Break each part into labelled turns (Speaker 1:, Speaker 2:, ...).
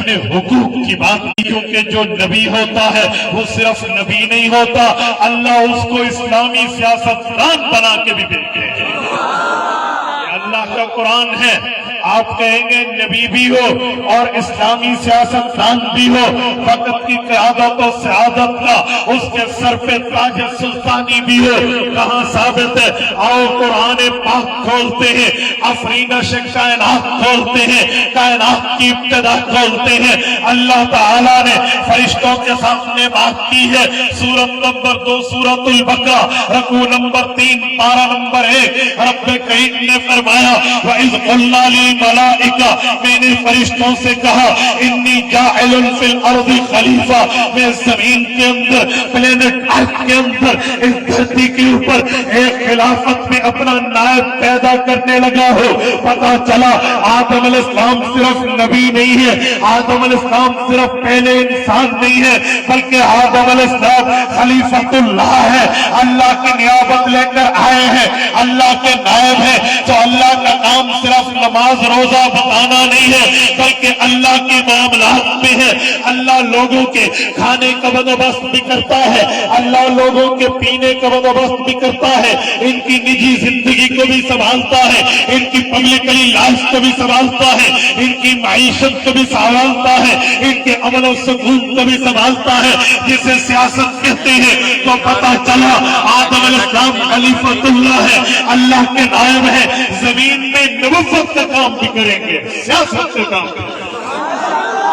Speaker 1: اپنے حقوق کی بات کی، کیونکہ جو نبی ہوتا ہے وہ صرف نبی نہیں ہوتا، اللہ اس کو اسلامی سیاستدان بنا کے بھی بھیجے۔ اللہ کا قرآن ہے، آپ کہیں گے نبی بھی ہو اور اسلامی سیاستدان بھی ہو، وقت کی قیادت و سعادت کا اس کے سر پہ تاج سلطانی بھی ہو، کہاں ثابت ہے؟ آؤ قرآن پاک کھولتے ہیں، افرینش کائنات کھولتے ہیں، کائنات کی ابتدا کھولتے ہیں۔ اللہ تعالیٰ نے فرشتوں کے سامنے بات کی ہے، سورت نمبر 2 سورت البقرہ رکوع نمبر 3 پارہ نمبر 1، رب کریم نے فرمایا وَإِذْ قُلْنَا لِلْمَلَائِكَةِ، میں نے فرشتوں سے کہا انی جاعل فی الارض خلیفہ، میں زمین کے اندر پلینٹ ارتھ کے اندر اس دھرتی کے اوپر ایک خلافت میں اپنا نائب پیدا کرنے لگا ہو۔ پتا چلا آدم علیہ السلام صرف نبی نہیں ہے، آدم علیہ السلام صرف پہلے انسان نہیں ہے، بلکہ آدم علیہ السلام خلیفۃ اللہ ہے، اللہ کی نیابت لے کر آئے ہیں، اللہ کے نائب ہیں۔ تو اللہ کا کام صرف نماز روزہ بتانا نہیں ہے، بلکہ اللہ کے معاملات میں ہے۔ اللہ لوگوں کے کھانے کا بندوبست بھی کرتا ہے، اللہ لوگوں کے پینے کا بندوبست بھی کرتا ہے، ان کی نجی زندگی کو بھی سنبھالتا ہے، ان کی پبلکلی لائف کو بھی سنبھالتا ہے، ان کی معیشت کو بھی سنبھالتا ہے، ان کے امن و سکون کو بھی سنبھالتا ہے، جسے سیاست کہتے ہیں۔ تو پتا چلا آدم علیہ السلام خلیفۃ اللہ ہے، اللہ کے نائب ہے، زمین میں نبوت کا کام بھی کریں گے، سیاست کا کام کریں گے۔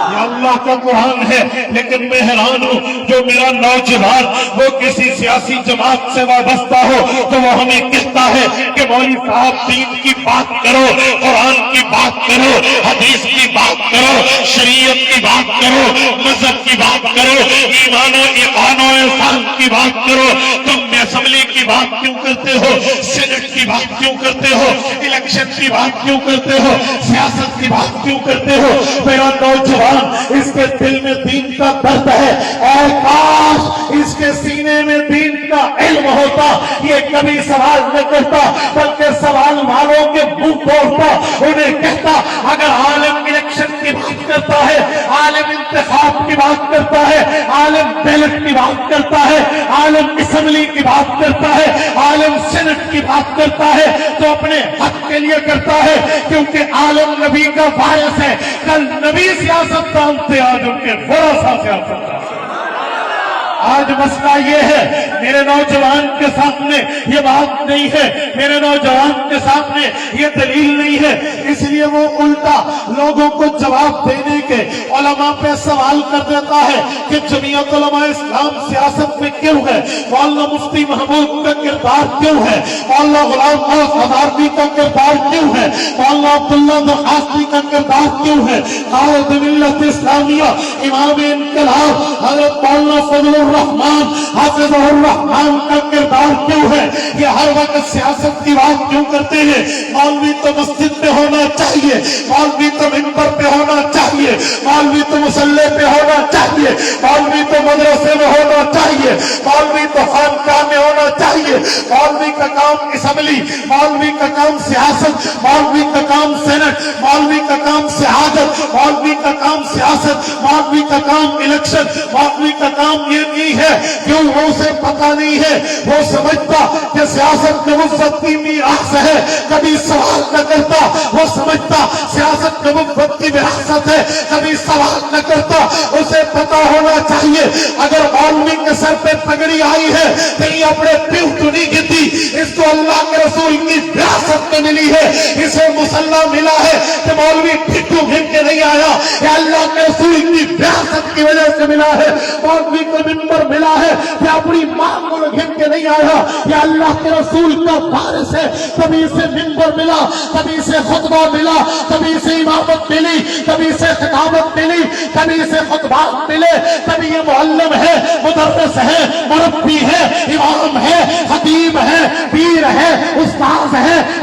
Speaker 1: یہ اللہ کا قرآن ہے، لیکن میں حیران ہوں جو میرا نوجوان وہ کسی سیاسی جماعت سے وابستہ ہو تو وہ ہمیں کہتا ہے کہ مولوی صاحب دین کی بات کرو، قرآن کی بات کرو، حدیث کی بات کرو، شریعت کی بات کرو، مذہب کی بات کرو، ایمان و احسان کی بات کرو۔ تم اسمبلی کی بات کیوں کرتے ہو؟ سینٹ کی بات کیوں کرتے ہو؟ الیکشن کی بات کیوں کرتے ہو؟ سیاست کی بات کیوں کرتے ہو؟ میرا نوجوان اس کے دل میں دین کا درد ہے، اے کاش اس کے سینے میں دین کا علم ہوتا، یہ کبھی سوال نہ کرتا بلکہ سوال والوں کے منہ توڑتا، انہیں کہتا اگر عالم الیکشن کی بات کرتا ہے، عالم انتخاب کی بات کرتا ہے، عالم بیلٹ کی بات کرتا ہے، عالم اسمبلی کی بات کرتا ہے، عالم سینٹ کی بات کرتا ہے تو اپنے حق کے لیے کرتا ہے، کیونکہ عالم نبی کا وارث ہے۔ کل نبی سیاست دان تھے، آج ان کے ورثہ سیاست دان۔ آج مسئلہ یہ ہے میرے نوجوان کے سامنے یہ بات نہیں ہے، میرے نوجوان کے سامنے یہ دلیل نہیں ہے، اس لیے وہ الٹا لوگوں کو جواب دینے کے علماء پہ سوال کر دیتا ہے کہ جمعیت علماء اسلام سیاست میں کیوں ہے، مولانا مفتی محمود کا کردار کیوں ہے، مولانا غلام محمد ہزاروی کا کردار کیوں ہے، مولانا عبداللہ نخاستی کا کردار کیوں ہے، قائد ملت اسلامیہ امام انقلاب حضرت مولانا فضل الرحمان حافظ الرحمان کا کردار کیوں ہے، یہ ہر وقت سیاست کی بات کیوں کرتے ہیں۔ مولوی تو مسجد پہ ہونا چاہیے، مولوی تو منبر پہ ہونا چاہیے، مولوی تو مصلی پہ ہونا چاہیے، مولوی تو مدرسے میں ہونا چاہیے، مولوی تو خانقاہ میں ہونا چاہیے، مولوی کا کام اسمبلی، مولوی کا کام سیاست، مولوی کا کام سینٹ، مولوی کا کام سیاست، مولوی کا کام سیاست، مولوی کا کام الیکشن، مولوی کا کام یہ نہیں ہے۔ کیوں وہ اسے پتہ نہیں ہے، وہ سمجھتا کہ سیاست نبوت کی میراث ہے، کبھی سوال نہ کرتا، وہ سمجھتا سیاست نبوت کی وراثت ہے، کبھی سوال نہ کرتا۔ اسے پتہ ہونا چاہیے اگر مولوی کے سر پہ پگڑی آئی ہے کہیں اپنے پیو تو نہیں گرتی، اس کو اللہ کے رسول کی وراثت میں ملی ہے، اسے مسلح ملا ہے کہ مولوی پھٹو گھن کے نہیں آیا، یہ اللہ کے رسول کی وراثت کی وجہ سے ملا ہے۔ مولوی کو منبر ملا ہے کہ اپنی ماں کو گھن کے نہیں آیا، یہ اللہ کے رسول کا وارث ہے۔ کبھی اسے منبر ملا، کبھی اسے خطبہ ملا، کبھی اسے امامت ملی، کبھی اسے خطابت ملی، کبھی اسے خطبات ملے، کبھی یہ معلم ہے، مدرس ہے، مربی ہے، امام ہے، خطیب ہے، پیر ہے، استاذ ہے،